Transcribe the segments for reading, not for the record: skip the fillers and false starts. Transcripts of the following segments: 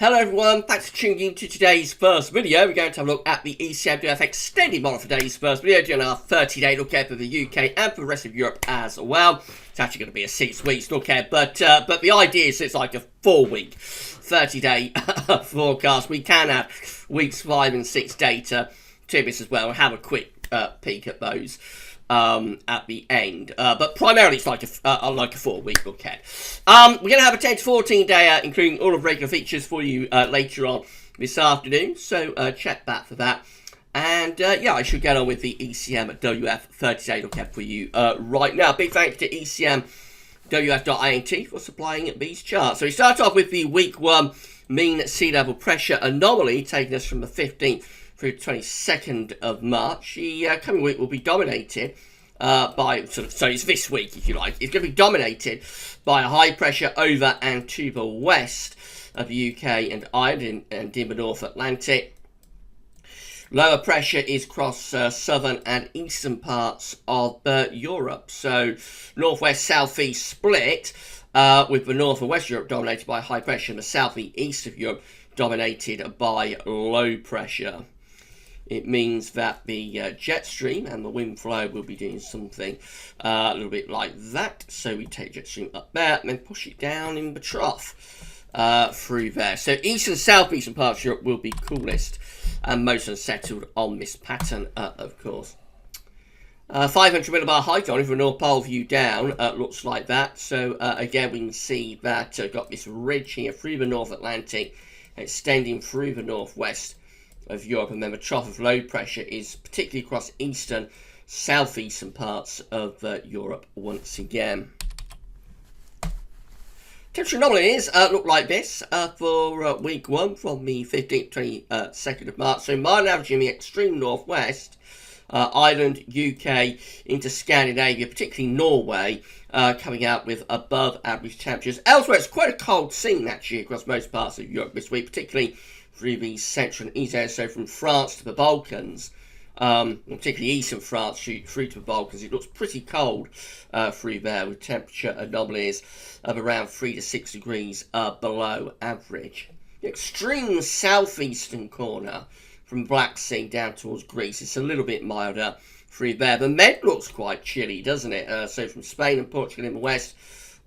Hello everyone, thanks for tuning in to today's first video. We're going to have a look at the ECM extended model for today's first video, doing our 30-day look ahead for the UK and for the rest of Europe as well. It's actually going to be a 6 weeks look ahead, but the idea is it's like a 4-week, 30-day forecast. We can have weeks 5 and 6 data to this as well, and have a quick peek at those at the end, but primarily it's like a 4-week look ahead. We're going to have a 10 to 14 day, including all of regular features for you later on this afternoon, so check that for that. And yeah, I should get on with the ECM WF 30-day look ahead for you right now. Big thanks to ECM WF.int for supplying these charts. So we start off with the week 1 mean sea level pressure anomaly, taking us from the 15th through the 22nd of March. The coming week will be dominated by, so it's this week if you like, it's going to be dominated by a high pressure over and to the west of the UK and Ireland and in the North Atlantic. Lower pressure is across southern and eastern parts of Europe. So northwest southeast split with the north and west Europe dominated by high pressure and the southeast of Europe dominated by low pressure. It means that the jet stream and the wind flow will be doing something a little bit like that. So we take jet stream up there and then push it down in the trough through there. So east and southeastern parts of Europe will be coolest and most unsettled on this pattern, of course. 500 millibar height on, if a North Pole view down, looks like that. So again, we can see that got this ridge here through the North Atlantic, extending through the northwest of Europe, and then the trough of low pressure is particularly across eastern, southeastern parts of Europe once again. Temperature anomalies look like this for week 1 from the 15th to 22nd of March. So mild average in the extreme northwest, Ireland, UK, into Scandinavia, particularly Norway, coming out with above average temperatures. Elsewhere, it's quite a cold scene actually across most parts of Europe this week, particularly through the central and east areas, so from France to the Balkans, particularly eastern France through to the Balkans. It looks pretty cold through there, with temperature anomalies of around 3 to 6 degrees below average. The extreme southeastern corner from Black Sea down towards Greece, it's a little bit milder through there. The Med looks quite chilly, doesn't it? So from Spain and Portugal in the west,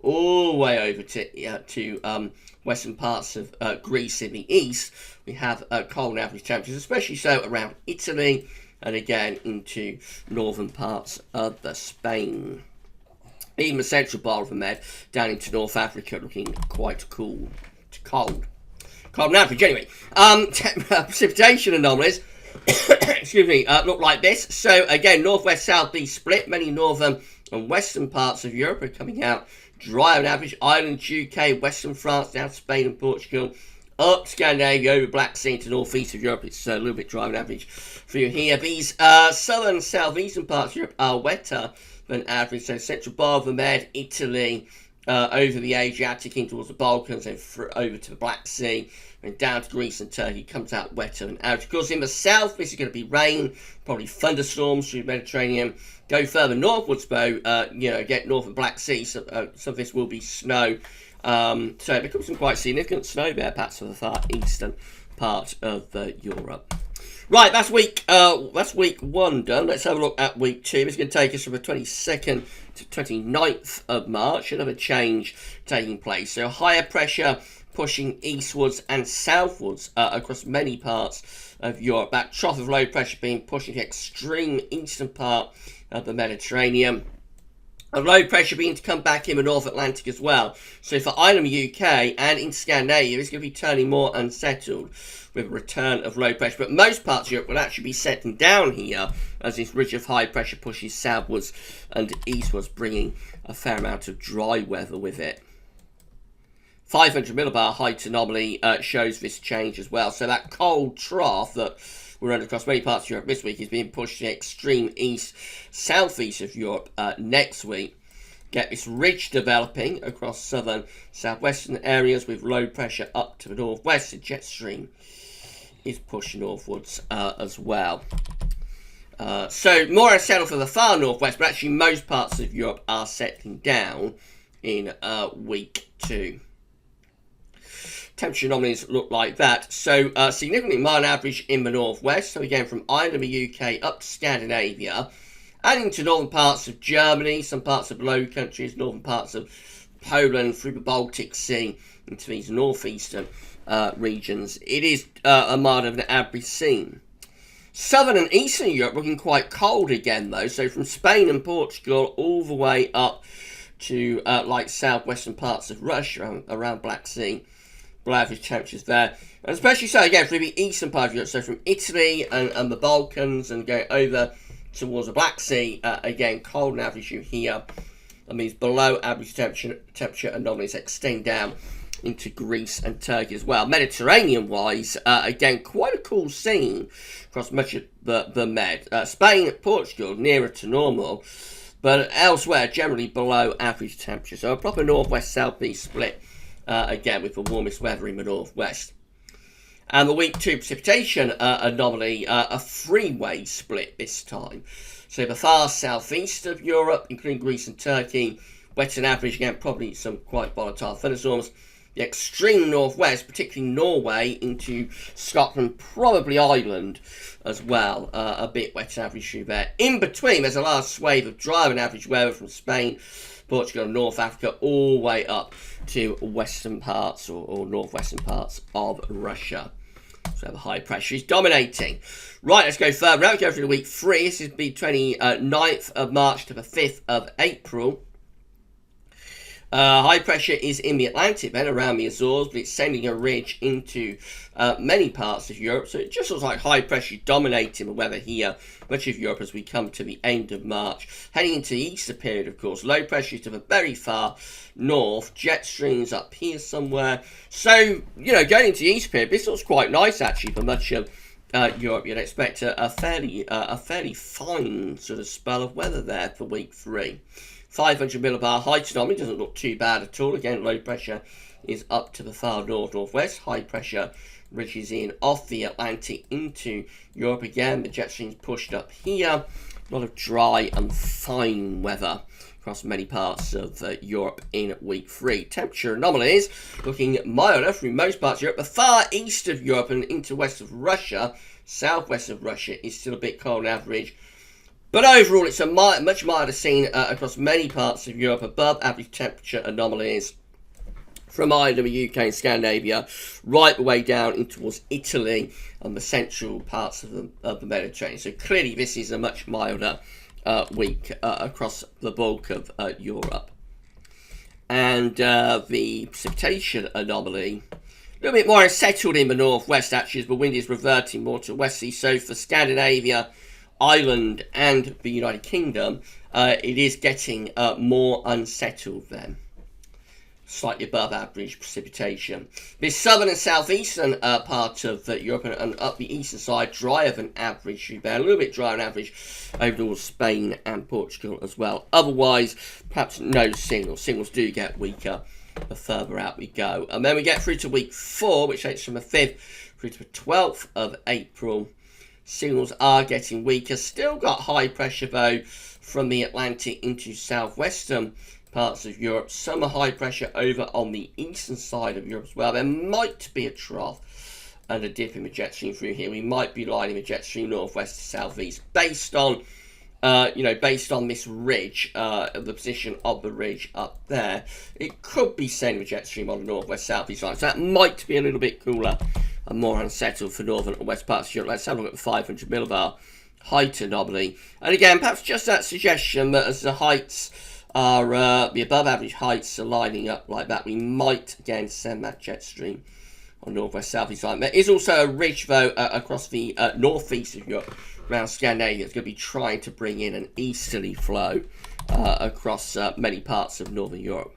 all the way over to western parts of Greece in the east, we have cold average temperatures, especially so around Italy and again into northern parts of Spain. Even the central part of the Med down into North Africa looking quite cool to cold. Cold average anyway. Precipitation anomalies excuse me, look like this. So again, northwest southeast split, many northern and western parts of Europe are coming out dry on average. Ireland, UK, western France, down Spain and Portugal, up Scandinavia, over Black Sea to northeast of Europe. It's a little bit dry on average for you here. These southern and southeastern parts of Europe are wetter than average. So central bar of the Med, Italy, over the Adriatic in towards the Balkans, and over to the Black Sea, and down to Greece and Turkey, comes out wetter than average. Of course, in the south, this is going to be rain, probably thunderstorms through the Mediterranean. Go further northwards, though, get north of Black Sea, some of this will be snow. So it becomes some quite significant snow there, perhaps for the far eastern part of Europe. Right, that's week 1 done. Let's have a look at week 2. It's going to take us from the 22nd to 29th of March. Another change taking place. So higher pressure pushing eastwards and southwards across many parts of Europe. That trough of low pressure being pushed into the extreme eastern part of the Mediterranean. A low pressure beginning to come back in the North Atlantic as well. So for Ireland, UK, and in Scandinavia, it's going to be turning more unsettled with a return of low pressure. But most parts of Europe will actually be settling down here as this ridge of high pressure pushes southwards and eastwards, bringing a fair amount of dry weather with it. 500 millibar height anomaly shows this change as well. So that cold trough that we're under across many parts of Europe this week is being pushed to the extreme east, southeast of Europe next week. Get this ridge developing across southern, southwestern areas with low pressure up to the northwest. The jet stream is pushed northwards as well. So more unsettled for the far northwest, but actually most parts of Europe are settling down in week 2. temperature anomalies look like that. So significantly mild average in the northwest. So again, from Ireland, the UK up to Scandinavia, and into northern parts of Germany, some parts of Low Countries, northern parts of Poland, through the Baltic Sea, into these northeastern regions. It is a milder than average scene. Southern and Eastern Europe looking quite cold again, though. So from Spain and Portugal all the way up to like southwestern parts of Russia, around Black Sea, below average temperatures there. And especially so, again, for the eastern part of Europe, so from Italy and the Balkans and going over towards the Black Sea, again, cold and average you here. That means below average temperature anomalies extend down into Greece and Turkey as well. Mediterranean-wise, again, quite a cool scene across much of the Med. Spain, Portugal, nearer to normal, but elsewhere, generally below average temperature. So a proper northwest-southeast split, again, with the warmest weather in the northwest. And the week 2 precipitation anomaly, a three-way split this time. So the far southeast of Europe, including Greece and Turkey, wet and average, again, probably some quite volatile thunderstorms. The extreme northwest, particularly Norway, into Scotland, probably Ireland as well. A bit wet and average through there. In between, there's a large swathe of dry and average weather from Spain, Portugal, and North Africa, all the way up to western parts or northwestern parts of Russia. So the high pressure is dominating. Right, let's go further. Now we go through the week 3. This is the 29th of March to the 5th of April. High pressure is in the Atlantic, then around the Azores, but it's sending a ridge into many parts of Europe. So it just looks like high pressure dominating the weather here, much of Europe as we come to the end of March. Heading into the Easter period, of course, low pressure to the very far north, jet streams up here somewhere. So, you know, going into the Easter period, this looks quite nice actually for much of Europe. You'd expect a fairly fine sort of spell of weather there for week 3. 500 millibar height anomaly doesn't look too bad at all. Again, low pressure is up to the far north-northwest. High pressure ridges in off the Atlantic into Europe again. The jet stream's pushed up here. A lot of dry and fine weather across many parts of Europe in week 3. Temperature anomalies looking milder through most parts of Europe. The far east of Europe and into west of Russia, southwest of Russia, is still a bit cold on average. But overall, it's a much milder scene across many parts of Europe, above average temperature anomalies from Ireland, the UK and Scandinavia, right the way down in towards Italy and the central parts of the Mediterranean. So clearly this is a much milder week across the bulk of Europe. And the precipitation anomaly, a little bit more unsettled in the northwest actually, as the wind is reverting more to westerly. So for Scandinavia, Ireland and the United Kingdom, it is getting more unsettled then. Slightly above average precipitation. This southern and southeastern part of Europe and up the eastern side, drier than average. A little bit drier than average over towards Spain and Portugal as well. Otherwise, perhaps no signals. Signals do get weaker the further out we go. And then we get through to week 4, which takes from the 5th through to the 12th of April. Signals are getting weaker. Still got high pressure though from the Atlantic into southwestern parts of Europe. Some high pressure over on the eastern side of Europe as well. There might be a trough and a dip in the jet stream through here. We might be lining the jet stream northwest to southeast based on based on this ridge, the position of the ridge up there. It could be sending the jet stream on the northwest southeast line. So that might be a little bit cooler and more unsettled for northern and west parts of Europe. Let's have a look at the 500 millibar height anomaly. And again, perhaps just that suggestion that as the heights are, the above average heights are lining up like that, we might again send that jet stream on northwest southeast line. There is also a ridge though across the northeast of Europe, around Scandinavia. It's going to be trying to bring in an easterly flow across many parts of northern Europe.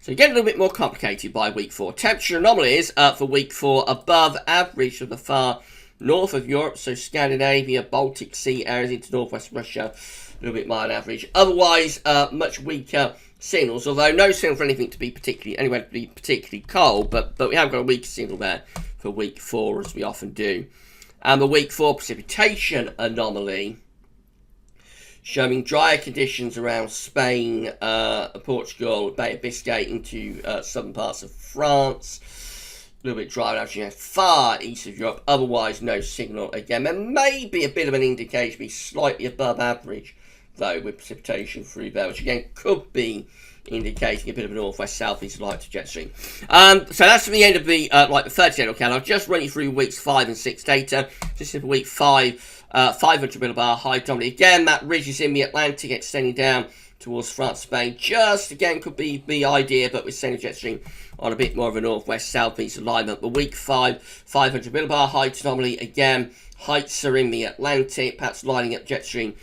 So getting a little bit more complicated by week 4. Temperature anomalies for week 4 above average of the far north of Europe. So Scandinavia, Baltic Sea areas into northwest Russia, a little bit mild average. Otherwise, much weaker signals. Although no signal for anything to be particularly cold, but we have got a weaker signal there for week 4 as we often do. And the week 4 precipitation anomaly showing drier conditions around Spain, Portugal, Bay of Biscay into southern parts of France. little bit dry averaging far east of Europe. Otherwise, no signal again. There may be a bit of an indication, be slightly above average, though, with precipitation through there, which again could be indicating a bit of a northwest-southeast light to jet stream. So that's the end of the like the 30-day look out. I'll just run you through weeks 5 and 6 data. This is for week 5, 500 millibar high dominant. Again, that ridge is in the Atlantic, extending down towards France, Spain. Just again could be the idea, but with sending jet stream on a bit more of a northwest-southeast alignment. But week 5, 500 millibar height anomaly. Again, heights are in the Atlantic, perhaps lining up jet stream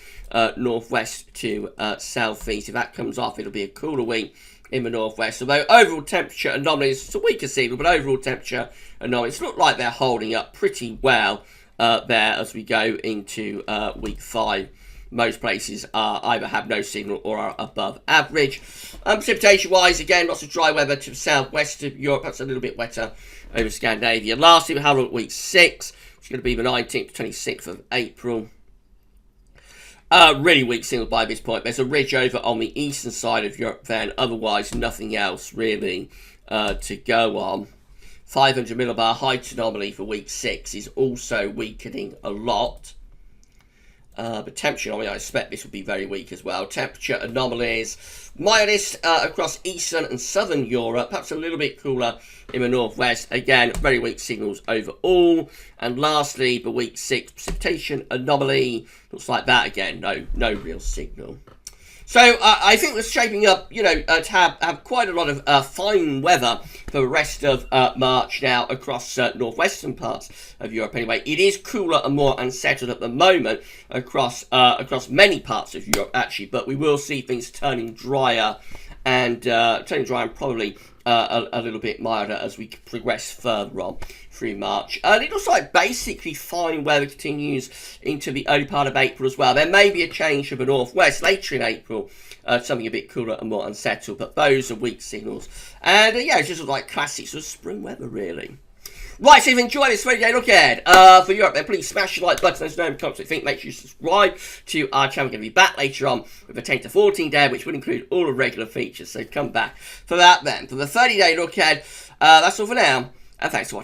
northwest to southeast. If that comes off, it'll be a cooler week in the northwest. Although overall temperature anomalies, it's a weaker signal, but overall temperature anomalies look like they're holding up pretty well there as we go into week 5. Most places either have no signal or are above average. Precipitation-wise, again, lots of dry weather to the southwest of Europe. That's a little bit wetter over Scandinavia. Lastly, we have a look at week 6, which is going to be the 19th to 26th of April. Really weak signal by this point. There's a ridge over on the eastern side of Europe then. Otherwise, nothing else really to go on. 500 millibar height anomaly for week 6 is also weakening a lot. But temperature anomaly, I expect this will be very weak as well. Temperature anomalies, mildest across eastern and southern Europe, perhaps a little bit cooler in the northwest. Again, very weak signals overall. And lastly, the week 6 precipitation anomaly, looks like that again, no real signal. So I think we're shaping up, to have quite a lot of fine weather for the rest of March now across northwestern parts of Europe. Anyway, it is cooler and more unsettled at the moment across many parts of Europe actually, but we will see things turning drier and probably a little bit milder as we progress further on through March. It looks like basically fine weather continues into the early part of April as well. There may be a change to the northwest later in April, something a bit cooler and more unsettled, but those are weak signals. And it just looks like classic sort of spring weather, really. Right, so if you enjoyed this 30-day look ahead for Europe, then please smash the like button. There's no comments. Make sure you subscribe to our channel. We're going to be back later on with a 10 to 14 day, which will include all the regular features. So come back for that then. For the 30-day look ahead, that's all for now. And thanks for watching.